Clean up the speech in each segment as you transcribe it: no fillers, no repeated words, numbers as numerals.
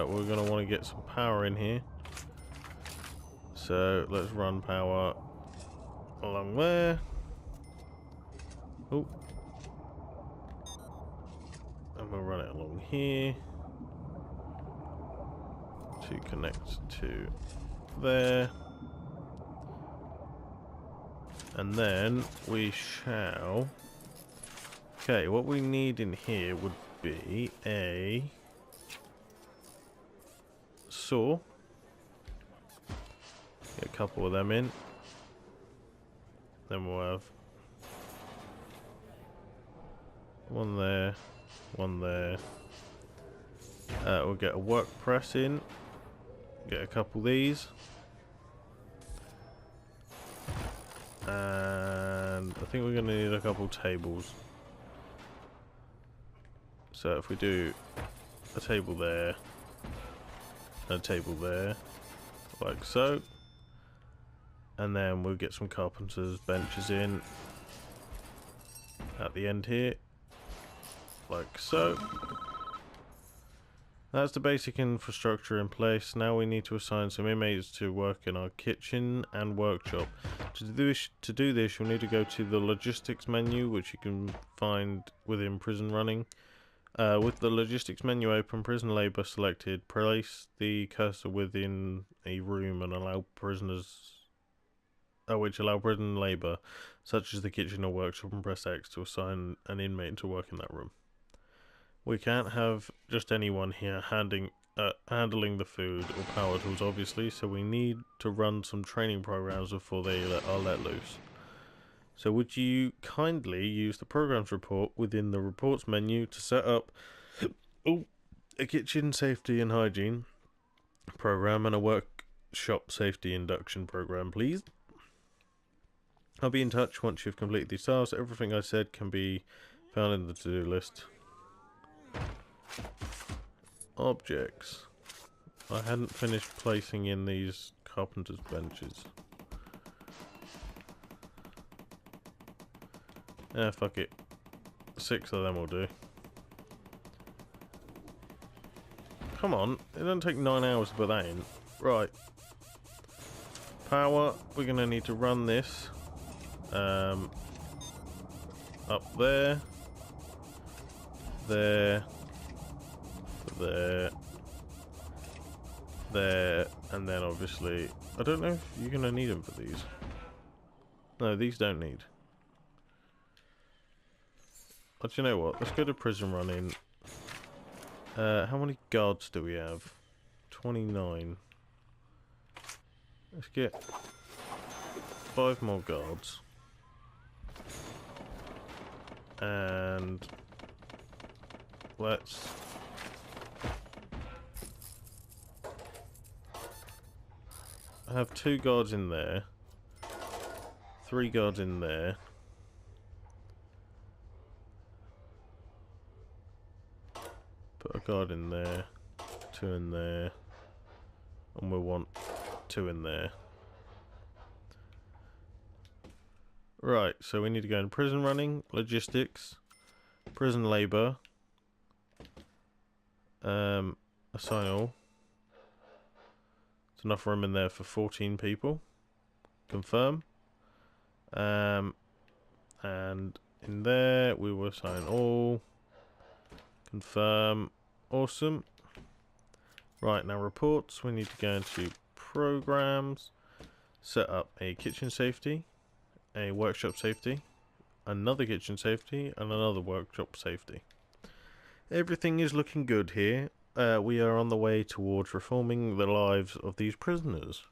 we're going to want to get some power in here. So let's run power along there. Oh. And we'll run it along here to connect to there. And then we shall... Okay, what we need in here would be a saw. Get a couple of them in. Then we'll have one there, one there. We'll get a work press in. Get a couple of these. And I think we're going to need a couple tables. So if we do a table there, and a table there, like so. And then we'll get some carpenter's benches in at the end here, like so. That's the basic infrastructure in place. Now we need to assign some inmates to work in our kitchen and workshop. To do this, you'll need to go to the logistics menu, which you can find within prison running. With the logistics menu open, prison labour selected, place the cursor within a room and allow prisoners, which allow prison labour, such as the kitchen or workshop, and press X to assign an inmate to work in that room. We can't have just anyone here handling the food or power tools, obviously, so we need to run some training programs before they are let loose. So would you kindly use the programs report within the reports menu to set up a kitchen safety and hygiene program and a workshop safety induction program, please? I'll be in touch once you've completed these tasks. Everything I said can be found in the to-do list. Objects. I hadn't finished placing in these carpenter's benches. Fuck it. 6 of them will do. Come on, it doesn't take 9 hours to put that in. Right. Power, we're going to need to run this. Up there. There. There. There. And then obviously... I don't know if you're going to need them for these. No, these don't need. But you know what? Let's go to prison running. How many guards do we have? 29. Let's get 5 more guards. And let's have 2 guards in there. 3 guards in there. Put a guard in there, 2 in there, and we'll want 2 in there. Right, so we need to go in prison running, logistics, prison labour, assign all. There's enough room in there for 14 people. Confirm. And in there we will assign all. Confirm. Awesome. Right, now reports. We need to go into programs, set up a kitchen safety, a workshop safety, another kitchen safety, and another workshop safety. Everything is looking good here. We are on the way towards reforming the lives of these prisoners.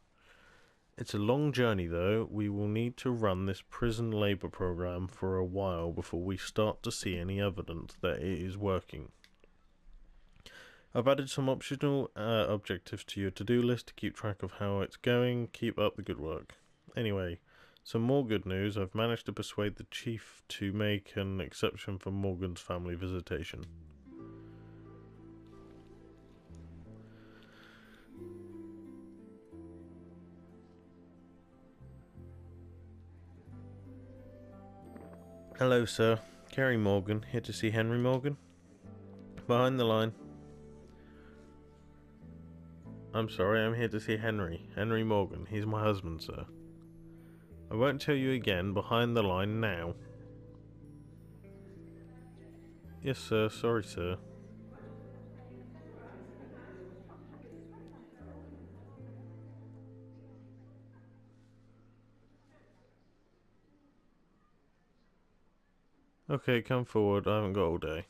It's a long journey though. We will need to run this prison labour program for a while before we start to see any evidence that it is working. I've added some optional objectives to your to-do list to keep track of how it's going. Keep up the good work. Anyway, some more good news. I've managed to persuade the chief to make an exception for Morgan's family visitation. Hello, sir. Kerry Morgan, here to see Henry Morgan. Behind the line. I'm sorry, I'm here to see Henry. Henry Morgan. He's my husband, sir. I won't tell you again. Behind the line now. Yes, sir. Sorry, sir. Okay, come forward. I haven't got all day.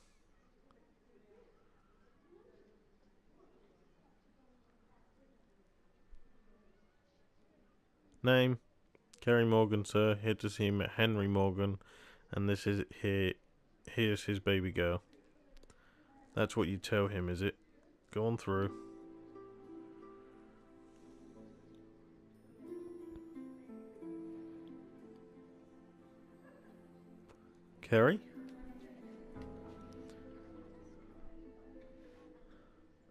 Name? Kerry Morgan, sir. Here to see Henry Morgan. And this is here's his baby girl. That's what you tell him, is it? Go on through. Kerry?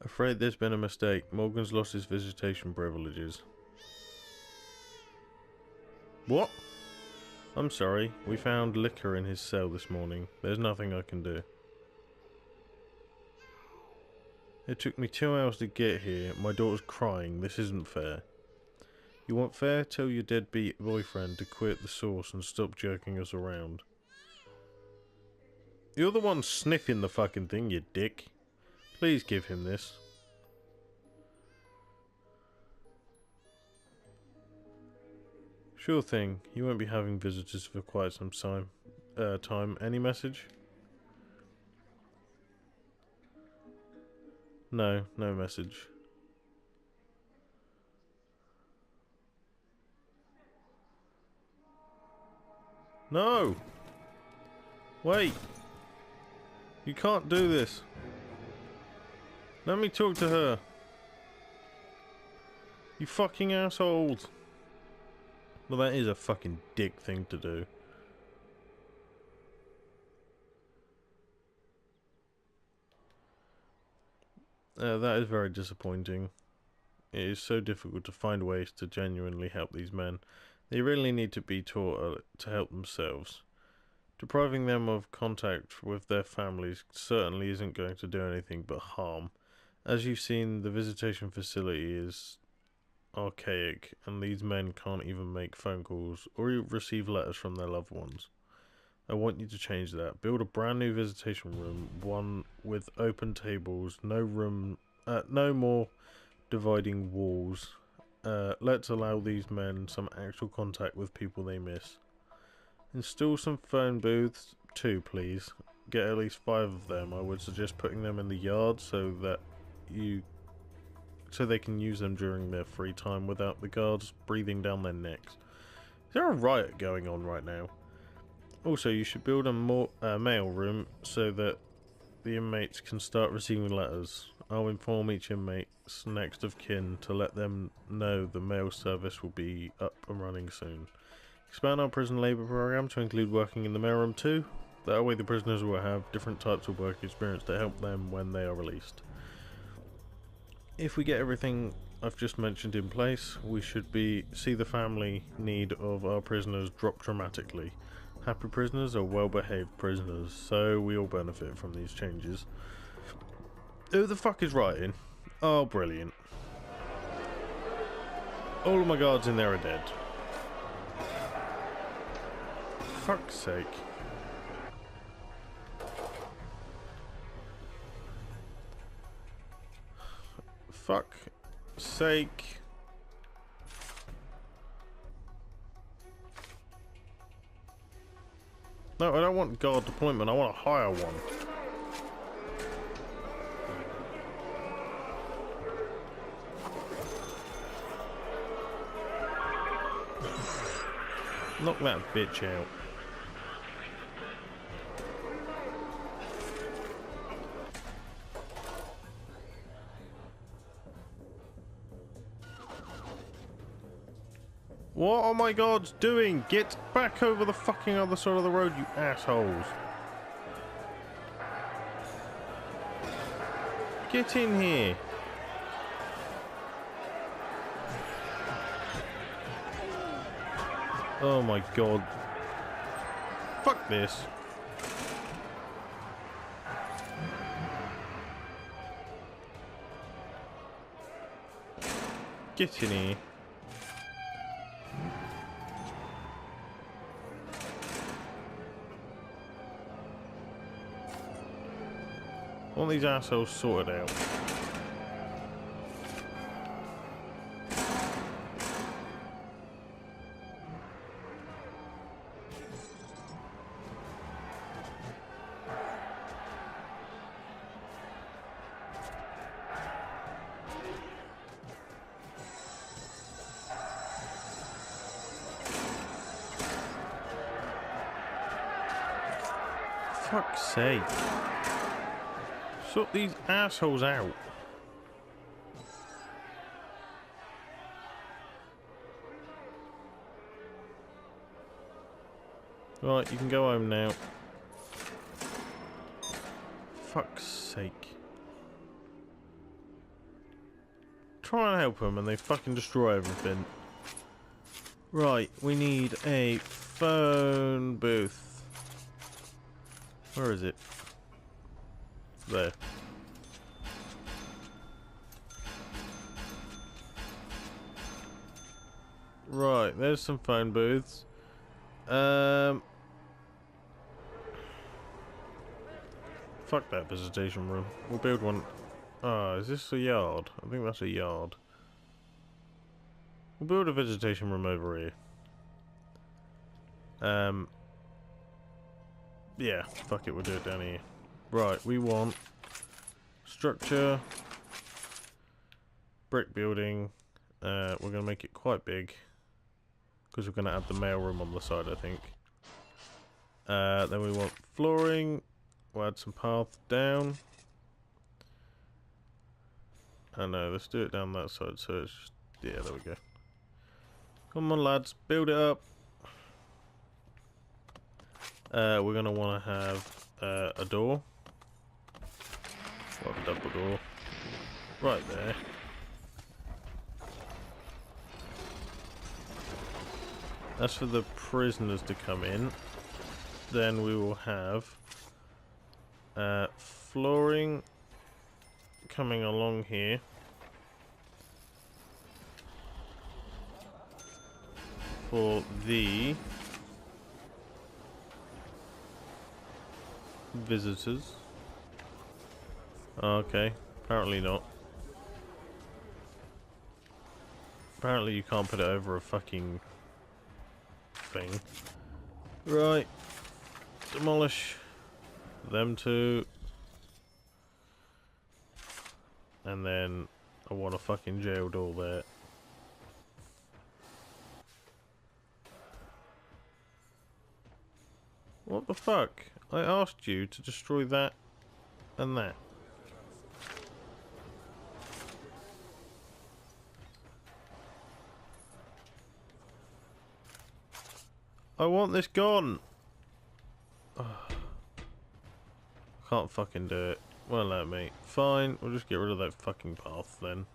Afraid there's been a mistake. Morgan's lost his visitation privileges. What? I'm sorry. We found liquor in his cell this morning. There's nothing I can do. It took me 2 hours to get here. My daughter's crying. This isn't fair. You want fair? Tell your deadbeat boyfriend to quit the sauce and stop jerking us around. You're the one sniffing the fucking thing, you dick. Please give him this. Sure thing. You won't be having visitors for quite some time. Any message? No, no message. No! Wait! You can't do this. Let me talk to her. You fucking assholes. Well, that is a fucking dick thing to do. That is very disappointing. It is so difficult to find ways to genuinely help these men. They really need to be taught to help themselves. Depriving them of contact with their families certainly isn't going to do anything but harm. As you've seen, the visitation facility is archaic, and these men can't even make phone calls or receive letters from their loved ones. I want you to change that. Build a brand new visitation room, one with open tables, no more dividing walls. Let's allow these men some actual contact with people they miss. Install some phone booths too, please. Get at least 5 of them. I would suggest putting them in the yard so they can use them during their free time without the guards breathing down their necks. Is there a riot going on right now? Also, you should build a mail room so that the inmates can start receiving letters. I'll inform each inmate's next of kin to let them know the mail service will be up and running soon. Expand our prison labour program to include working in the mail room too. That way the prisoners will have different types of work experience to help them when they are released. If we get everything I've just mentioned in place, we should see the family need of our prisoners drop dramatically. Happy prisoners are well-behaved prisoners, so we all benefit from these changes. Who the fuck is writing? Oh, brilliant. All of my guards in there are dead. Fuck's sake. Fuck sake. No, I don't want guard deployment, I want to hire one. Knock that bitch out. What are my guards doing? Get back over the fucking other side of the road, you assholes. Get in here. Oh my god. Fuck this. Get in here. I want these assholes sorted out. Fuck's sake. Sort these assholes out. Right, you can go home now. Fuck's sake. Try and help them and they fucking destroy everything. Right, we need a phone booth. Where is it? There. Right, there's some phone booths. Fuck that visitation room. We'll build one. Ah, is this a yard? I think that's a yard. We'll build a visitation room over here. Yeah, fuck it, we'll do it down here. Right, we want structure, brick building. We're going to make it quite big because we're going to add the mailroom on the side, I think. Then we want flooring. We'll add some paths down. I know, let's do it down that side so it's just, yeah, there we go. Come on lads, build it up. We're going to want to have a door. Well, a double door. Right there. As for the prisoners to come in, then we will have flooring coming along here. For the visitors. Okay, apparently not. Apparently you can't put it over a fucking thing. Right. Demolish them two. And then I want a fucking jail door there. What the fuck? I asked you to destroy that and that. I want this gone! Ugh. Can't fucking do it. Well, let me. Fine, we'll just get rid of that fucking path then.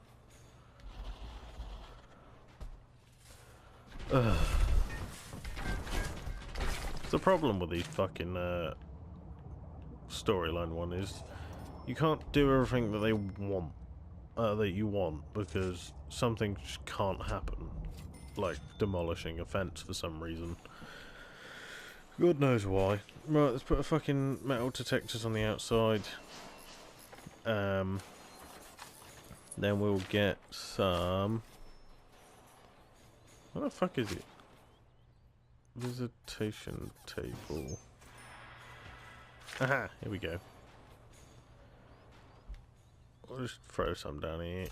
Ugh. The problem with these fucking storyline one is you can't do everything that they want, that you want, because something just can't happen, like demolishing a fence for some reason. God knows why. Right, let's put a fucking metal detectors on the outside. Then we'll get some. What the fuck is it? Visitation table. Aha, here we go. We'll just throw some down here.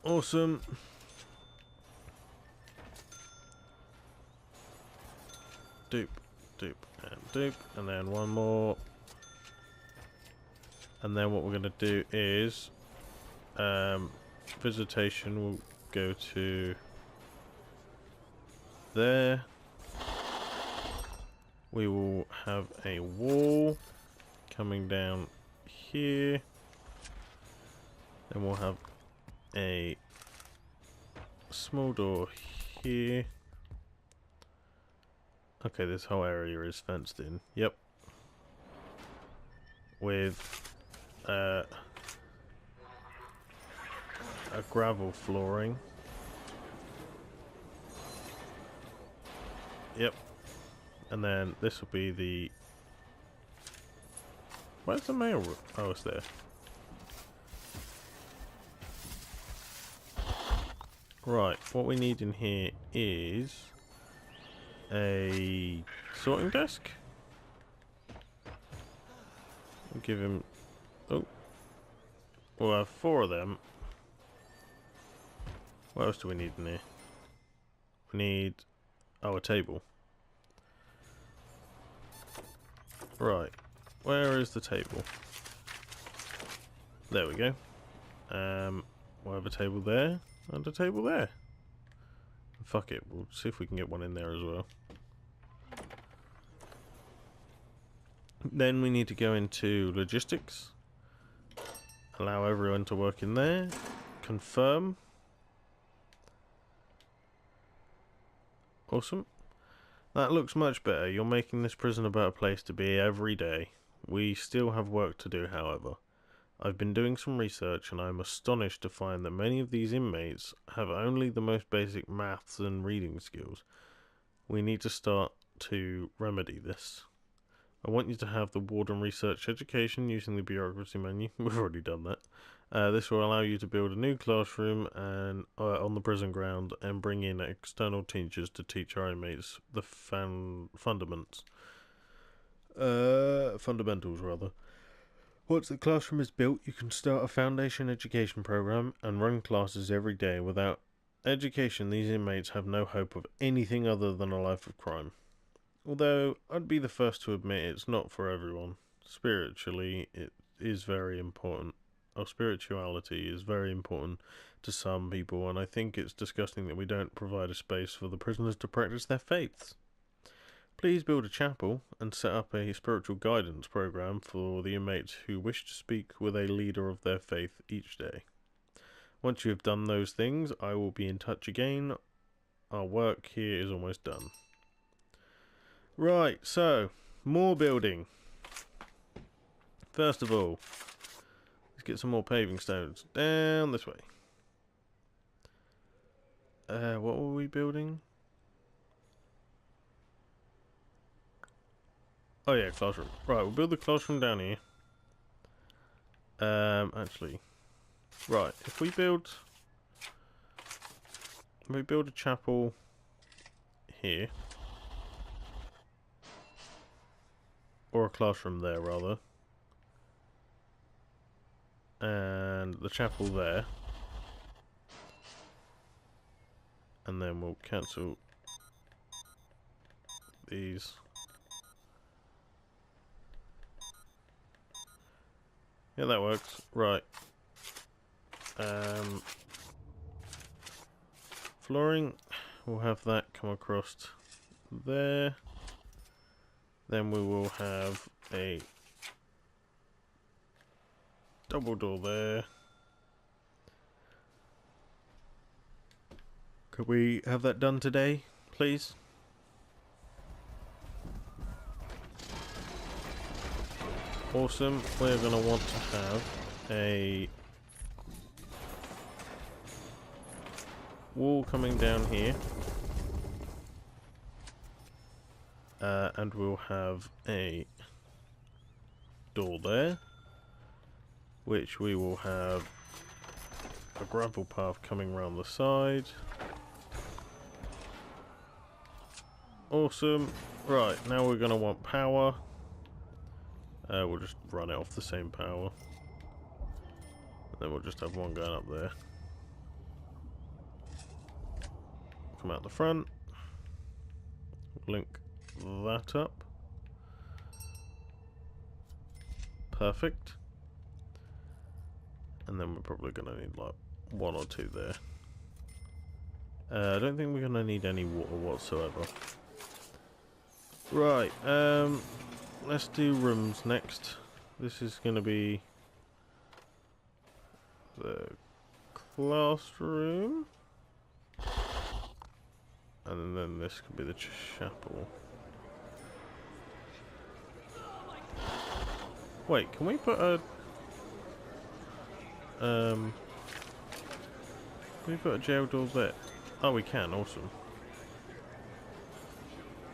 Awesome. Dupe, dupe, and dupe, and then one more. And then what we're going to do is visitation will go to there. We will have a wall coming down here. Then we'll have a small door here. Okay, this whole area is fenced in. Yep. With a gravel flooring. Yep. And then this will be the... Where's the mail room? Oh, it's there. Right, what we need in here is a sorting desk. We'll give him... Oh. We'll have 4 of them. What else do we need in here? We need... Oh, a table. Right. Where is the table? There we go. We'll have a table there and a table there. Fuck it, we'll see if we can get one in there as well. Then we need to go into logistics. Allow everyone to work in there. Confirm. Awesome. That looks much better. You're making this prison a better place to be every day. We still have work to do, however. I've been doing some research and I'm astonished to find that many of these inmates have only the most basic maths and reading skills. We need to start to remedy this. I want you to have the warden research education using the bureaucracy menu. We've already done that. This will allow you to build a new classroom and on the prison ground and bring in external teachers to teach our inmates the fundamentals. Once the classroom is built, you can start a foundation education program and run classes every day. Without education, these inmates have no hope of anything other than a life of crime. Although, I'd be the first to admit it's not for everyone. Spiritually, it is very important. Or spirituality is very important to some people, and I think it's disgusting that we don't provide a space for the prisoners to practice their faiths. Please build a chapel and set up a spiritual guidance program for the inmates who wish to speak with a leader of their faith each day. Once you have done those things, I will be in touch again. Our work here is almost done. Right, so, more building. First of all, let's get some more paving stones down this way. What were we building? Oh yeah, classroom. Right, we'll build the classroom down here. Actually, right, if we build a chapel here. Or a classroom there, rather. And the chapel there. And then we'll cancel these. Yeah, that works. Right. Flooring. We'll have that come across there. Then we will have a double door there. Could we have that done today, please? Awesome. We're going to want to have a wall coming down here. And we'll have a door there, which we will have a gravel path coming around the side. Awesome. Right, now we're going to want power. We'll just run it off the same power. And then we'll just have one going up there. Come out the front. Link that up. Perfect. And then we're probably going to need like 1 or 2 there. I don't think we're going to need any water whatsoever. Right, let's do rooms next. This is going to be the classroom. And then this could be the chapel. Wait, can we put a Can we put a jail door there? Oh, we can. Awesome.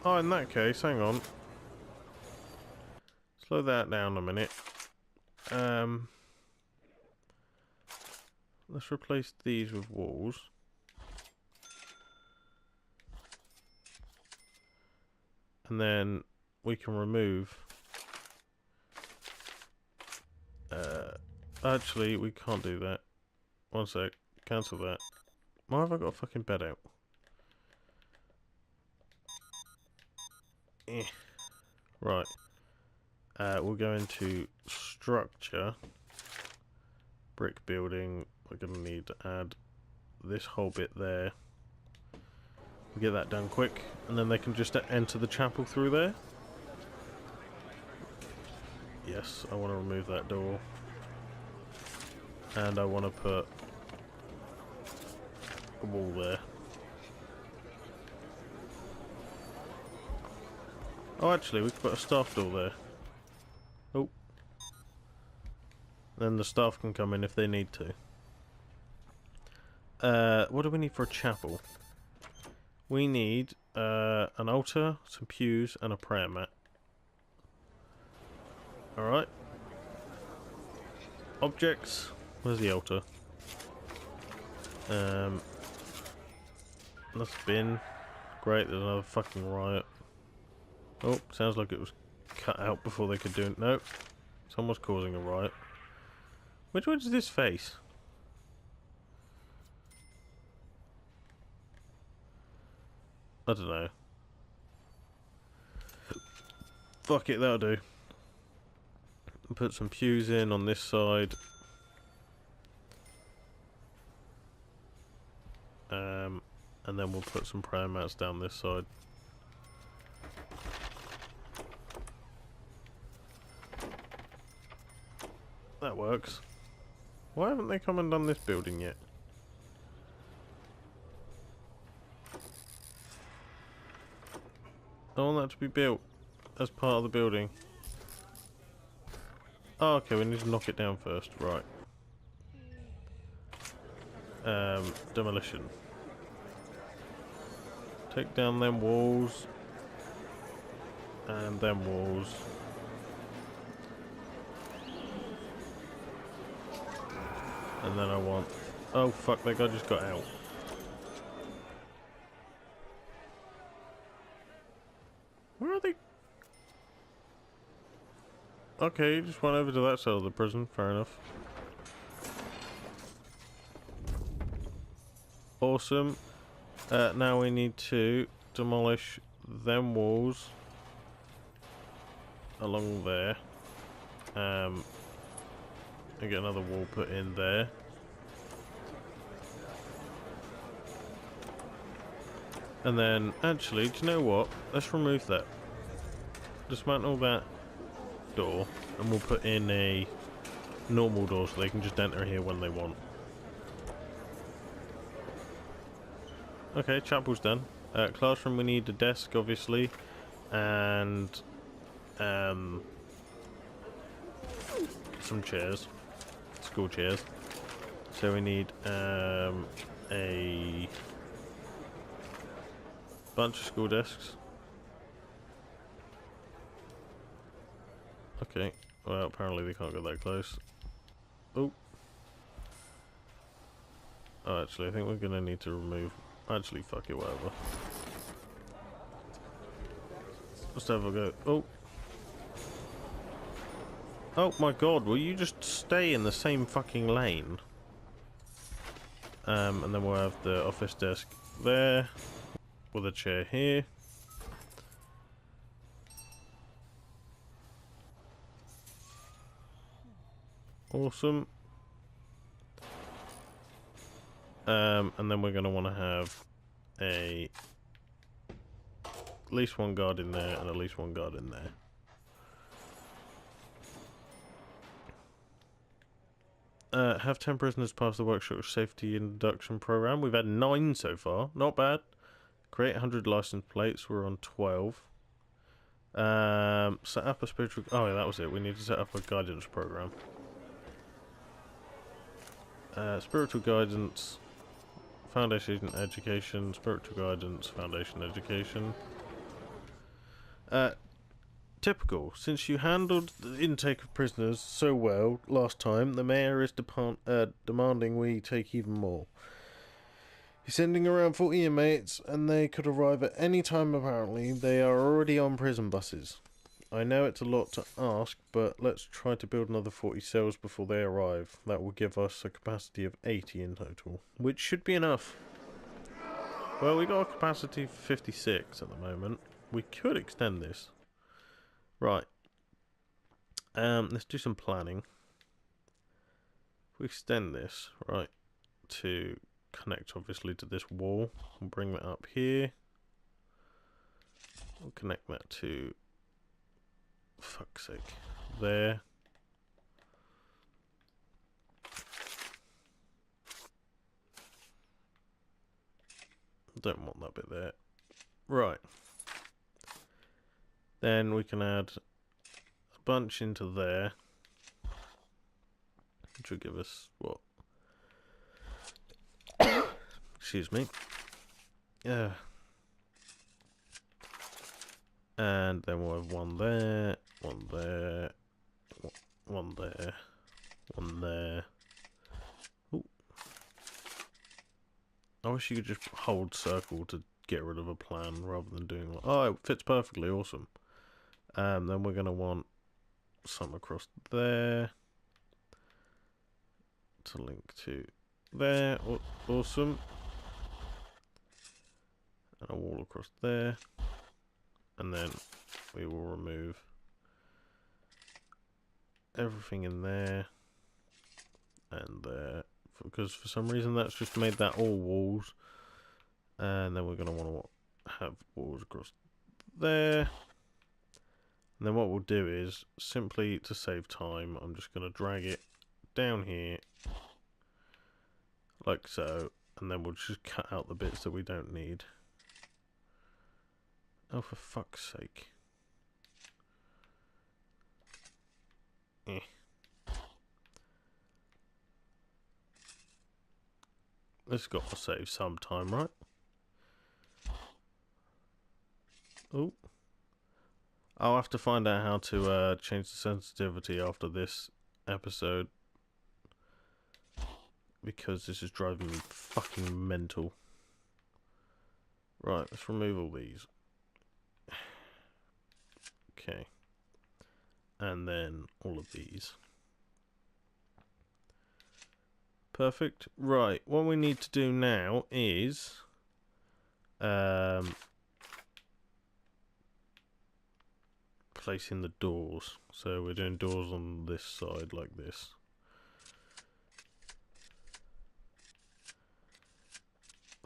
Oh, in that case, hang on. Slow that down a minute. Let's replace these with walls. And then we can remove... actually, we can't do that. One sec. Cancel that. Why have I got a fucking bed out? Right. We'll go into structure. Brick building. We're going to need to add this whole bit there. We'll get that done quick. And then they can just enter the chapel through there. Yes, I want to remove that door. And I want to put a wall there. Oh, actually, we could put a staff door there. Oh. Then the staff can come in if they need to. What do we need for a chapel? We need an altar, some pews, and a prayer mat. Alright. Objects. Where's the altar? That's bin. Great, there's another fucking riot. Oh, sounds like it was cut out before they could do it. Nope. Someone's causing a riot. Which way does this face? I don't know. Fuck it, that'll do. Put some pews in on this side. And then we'll put some prayer mats down this side. That works. Why haven't they come and done this building yet? I want that to be built as part of the building. Oh, okay, we need to knock it down first. Right. Demolition. Take down them walls. And them walls. And then I want... Oh fuck, that guy just got out. Where are they? Okay, you just went over to that side of the prison, fair enough. Awesome. Now we need to demolish them walls along there. And get another wall put in there. And then, actually, do you know what? Let's remove that. Dismantle that door, and we'll put in a normal door so they can just enter here when they want. Okay, chapel's done. Classroom, we need a desk, obviously, and some chairs, school chairs. So we need a bunch of school desks. Okay, well apparently they can't get that close. Oh. Oh, actually I think we're gonna need to remove... Actually, fuck it, whatever. Let's have a go. Oh. Oh my god, will you just stay in the same fucking lane? And then we'll have the office desk there, with a chair here. Awesome. And then we're going to want to have at least one guard in there and at least one guard in there. Have 10 prisoners pass the workshop safety induction program. We've had 9 so far. Not bad. Create 100 license plates. We're on 12. Set up a spiritual... Oh, yeah, that was it. We need to set up a guidance program. Spiritual guidance. foundation education, spiritual guidance, foundation education. Typical. Since you handled the intake of prisoners so well last time, the mayor is demanding we take even more. He's sending around 40 inmates, and they could arrive at any time apparently. They are already on prison buses. I know it's a lot to ask, but let's try to build another 40 cells before they arrive. That will give us a capacity of 80 in total, which should be enough. Well, we got a capacity of 56 at the moment. We could extend this. Right. Let's do some planning. If we extend this, right, to connect obviously to this wall, we'll bring that up here. We'll connect that to, fuck's sake, there. Don't want that bit there. Right. Then we can add a bunch into there, which will give us what? Excuse me. Yeah. And then we'll have one there, one there, one there, one there. Ooh. I wish you could just hold circle to get rid of a plan rather than doing like, oh, it fits perfectly, awesome. Then we're going to want some across there to link to there, awesome. And a wall across there. And then we will remove everything in there and there, because for some reason that's just made that all walls. And then we're going to want to have walls across there. And then what we'll do is, simply to save time, I'm just going to drag it down here, like so, and then we'll just cut out the bits that we don't need. Oh, for fuck's sake. Eh. This has got to save some time, right? Oh. I'll have to find out how to change the sensitivity after this episode, because this is driving me fucking mental. Right, let's remove all these. Okay. And then all of these. Perfect. Right, what we need to do now is placing the doors. So we're doing doors on this side like this.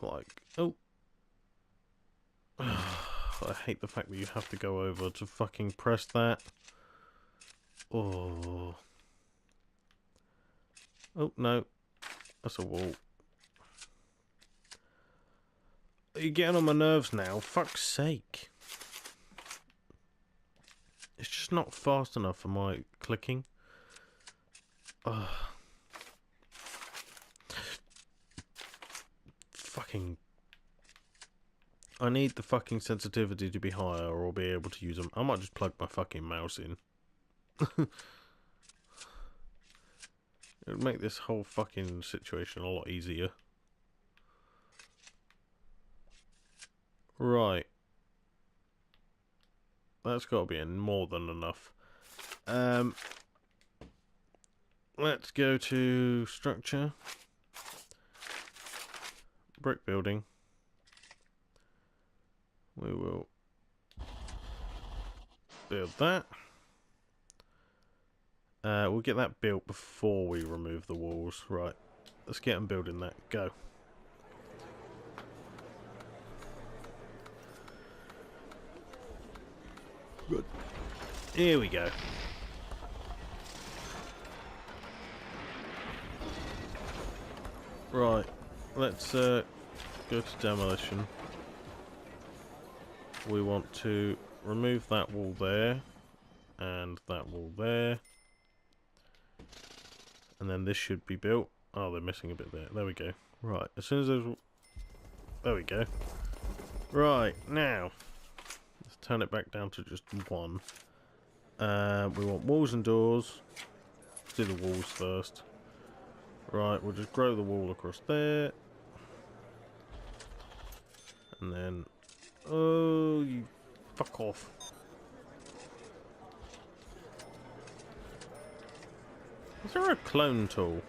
Like, oh. I hate the fact that you have to go over to fucking press that. Oh. Oh, no. That's a wall. Are you getting on my nerves now? Fuck's sake. It's just not fast enough for my clicking. Ugh. Fucking... I need the fucking sensitivity to be higher or I'll be able to use them. I might just plug my fucking mouse in. It would make this whole fucking situation a lot easier. Right. That's got to be more than enough. Let's go to structure. Brick building. We will build that. We'll get that built before we remove the walls. Right. Let's get them building that. Go. Good. Here we go. Right. Let's go to demolition. We want to remove that wall there and that wall there. And then this should be built. Oh, they're missing a bit there. There we go. Right. As soon as those There we go. Right, now let's turn it back down to just one. We want walls and doors. Let's do the walls first. Right, we'll just grow the wall across there. And then... Oh, you fuck off. Is there a clone tool?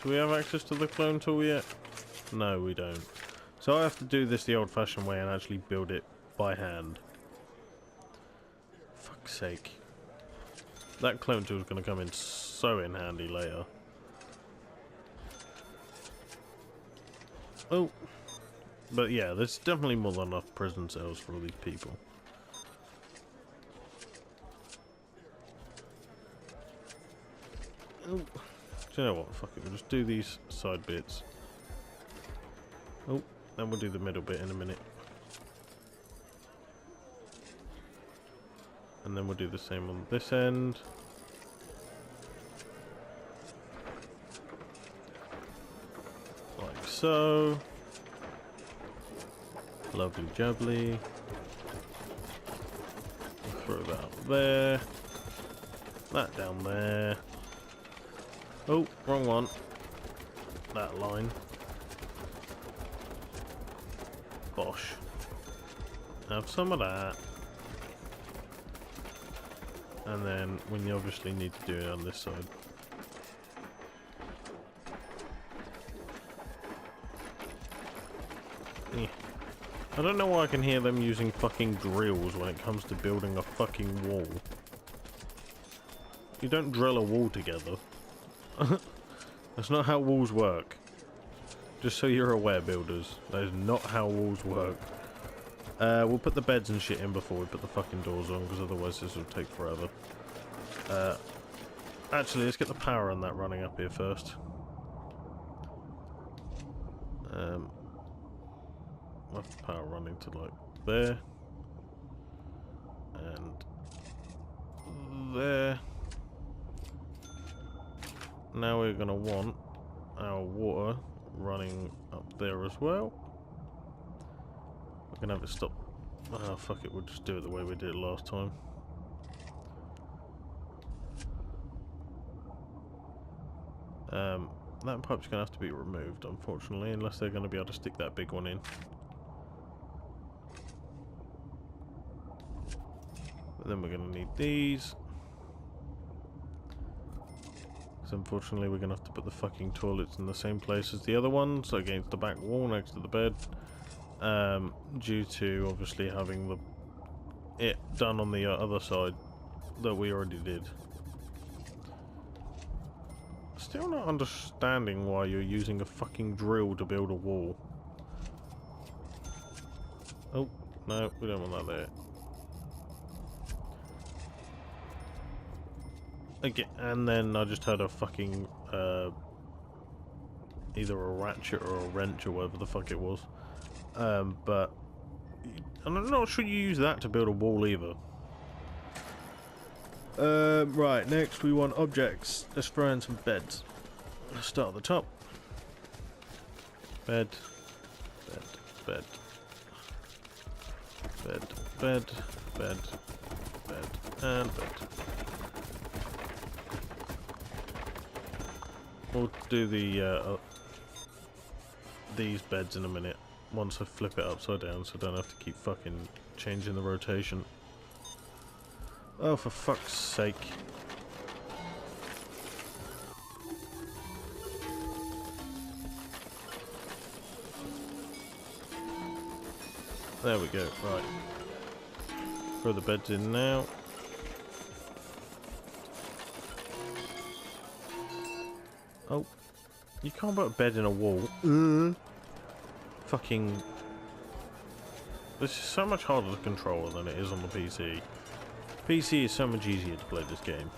Do we have access to the clone tool yet? No, we don't. So I have to do this the old-fashioned way and actually build it by hand. Fuck's sake. That clone tool is going to come in so in handy later. Oh. But yeah, there's definitely more than enough prison cells for all these people. Oh. Do you know what? Fuck it, we'll just do these side bits. Oh, then we'll do the middle bit in a minute. And then we'll do the same on this end. Like so. Lovely jubbly. Throw that up there. That down there. Oh, wrong one. That line. Bosh. Have some of that. And then when you obviously need to do it on this side. Yeah. I don't know why I can hear them using fucking drills when it comes to building a fucking wall. You don't drill a wall together. That's not how walls work. Just so you're aware, builders. That is not how walls work. We'll put the beds and shit in before we put the fucking doors on, because otherwise this will take forever. Actually, let's get the power on that running up here first. Let the power running to like there. And there. Now we're going to want our water running up there as well. We're going to have it stop. Oh, fuck it, we'll just do it the way we did it last time. That pipe's going to have to be removed, unfortunately, unless they're going to be able to stick that big one in. But then we're going to need these. Unfortunately, we're gonna have to put the fucking toilets in the same place as the other ones, against the back wall next to the bed, due to obviously having it done on the other side that we already did. Still not understanding why you're using a fucking drill to build a wall. Oh, no, we don't want that there. Okay, and then I just had a fucking, either a ratchet or a wrench or whatever the fuck it was. But I'm not sure you use that to build a wall either. Right, next we want objects. Let's throw in some beds. Let's start at the top. Bed, bed, bed, bed, bed, bed, bed, and bed. We'll do the these beds in a minute, once I flip it upside down, so I don't have to keep fucking changing the rotation. Oh, for fuck's sake. There we go, right. Throw the beds in now. Oh, you can't put a bed in a wall. Fucking... This is so much harder to control than it is on the PC. PC is so much easier to play this game.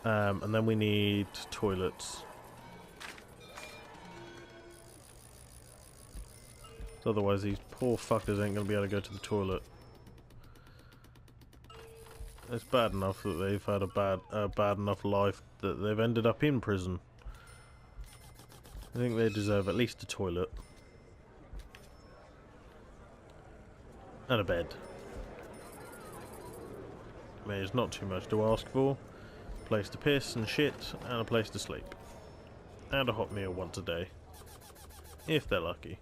And then we need toilets. Otherwise these poor fuckers ain't gonna be able to go to the toilet. It's bad enough that they've had a bad enough life that they've ended up in prison. I think they deserve at least a toilet. And a bed. I mean, it's not too much to ask for. A place to piss and shit, and a place to sleep. And a hot meal once a day. If they're lucky.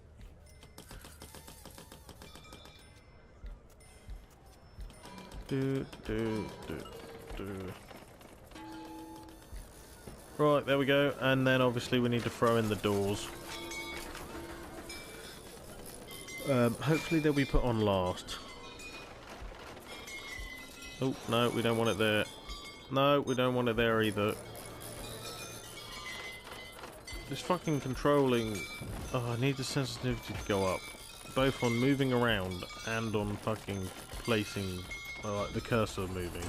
Right, there we go. And then obviously we need to throw in the doors. Hopefully they'll be put on last. Oh, no, we don't want it there. No, we don't want it there either. This fucking controlling... Oh, I need the sensitivity to go up. Both on moving around and on fucking placing... like the cursor moving.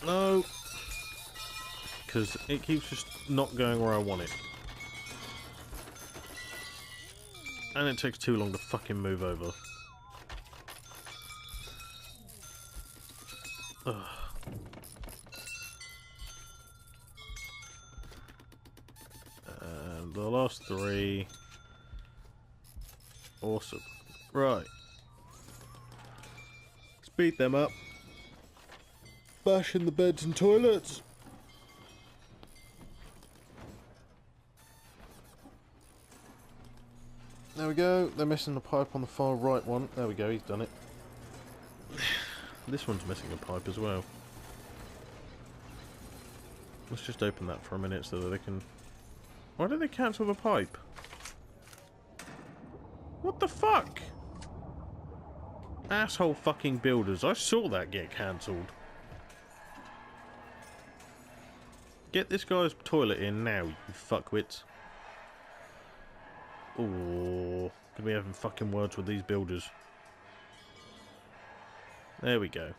No! Because it keeps just not going where I want it. And it takes too long to fucking move over. Ugh. And the last three. Awesome. Right. Speed them up. Bash in the beds and toilets. There we go. They're missing the pipe on the far right one. There we go. He's done it. This one's missing a pipe as well. Let's just open that for a minute so that they can... Why did they cancel the pipe? What the fuck? Asshole fucking builders. I saw that get cancelled. Get this guy's toilet in now, you fuckwits. Ooh, gonna be having fucking words with these builders. There we go.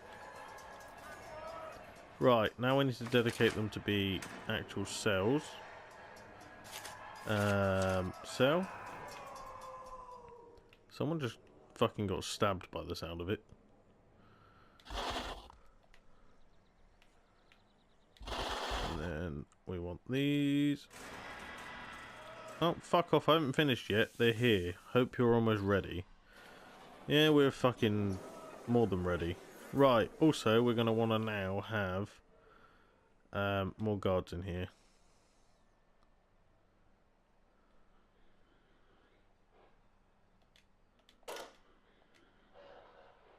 Right, now we need to dedicate them to be actual cells. Cell? Someone just fucking got stabbed by the sound of it. And then we want these. Oh, fuck off, I haven't finished yet. They're here. Hope you're almost ready. Yeah, we're fucking more than ready. Right, also, we're going to want to now have more guards in here.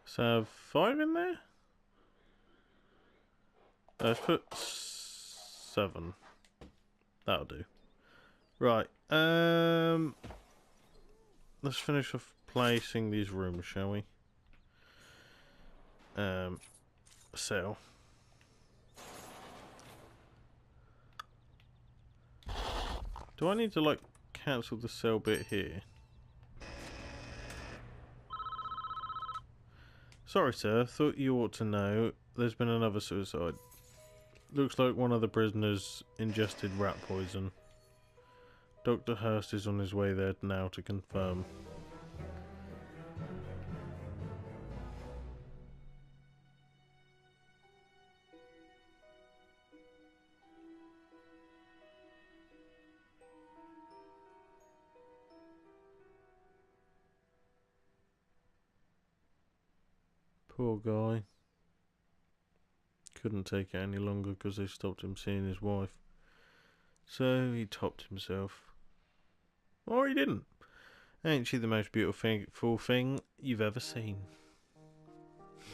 Let's have 5 in there? Let's put 7. That'll do. Right, let's finish off placing these rooms, shall we? Cell. Do I need to, like, cancel the cell bit here? Sorry, sir. Thought you ought to know. There's been another suicide. Looks like one of the prisoners ingested rat poison. Dr. Hurst is on his way there now to confirm. Poor guy. Couldn't take it any longer because they stopped him seeing his wife. So he topped himself. Or he didn't. Ain't she the most beautiful thing you've ever seen?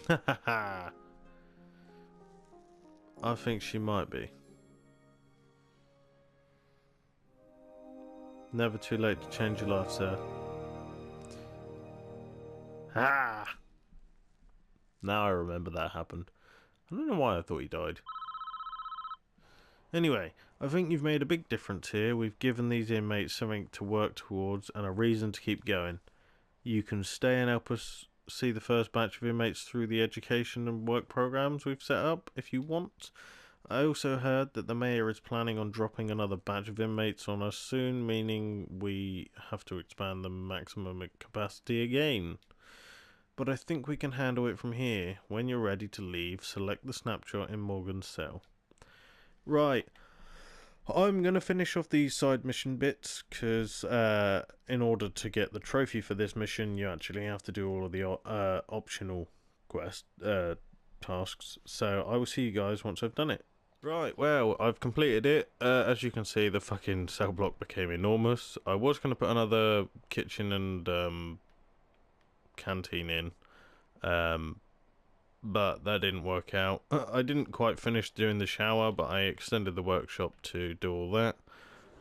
Ha ha ha. I think she might be. Never too late to change your life, sir. Ha! Now I remember that happened. I don't know why I thought he died. Anyway, I think you've made a big difference here. We've given these inmates something to work towards and a reason to keep going. You can stay and help us see the first batch of inmates through the education and work programs we've set up if you want. I also heard that the mayor is planning on dropping another batch of inmates on us soon, meaning we have to expand the maximum capacity again. But I think we can handle it from here. When you're ready to leave, select the snapshot in Morgan's cell. Right. I'm going to finish off these side mission bits, because in order to get the trophy for this mission, you actually have to do all of the optional quest tasks. So I will see you guys once I've done it. Right, well, I've completed it. As you can see, the fucking cell block became enormous. I was going to put another kitchen and canteen in, but that didn't work out. I didn't quite finish doing the shower, but I extended the workshop to do all that.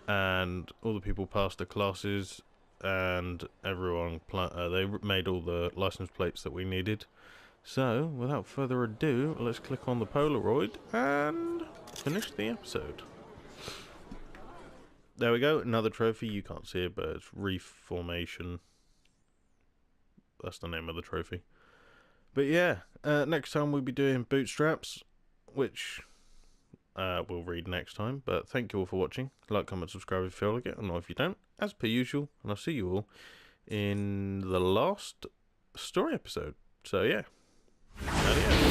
And all the people passed the classes, and everyone they made all the license plates that we needed. So, without further ado, let's click on the Polaroid and finish the episode. There we go, another trophy. You can't see it, but it's Reef Formation. That's the name of the trophy. But yeah, next time we'll be doing bootstraps, which we'll read next time. But thank you all for watching. Like, comment, subscribe if you feel like it, or if you don't, as per usual. And I'll see you all in the last story episode. So yeah, adios.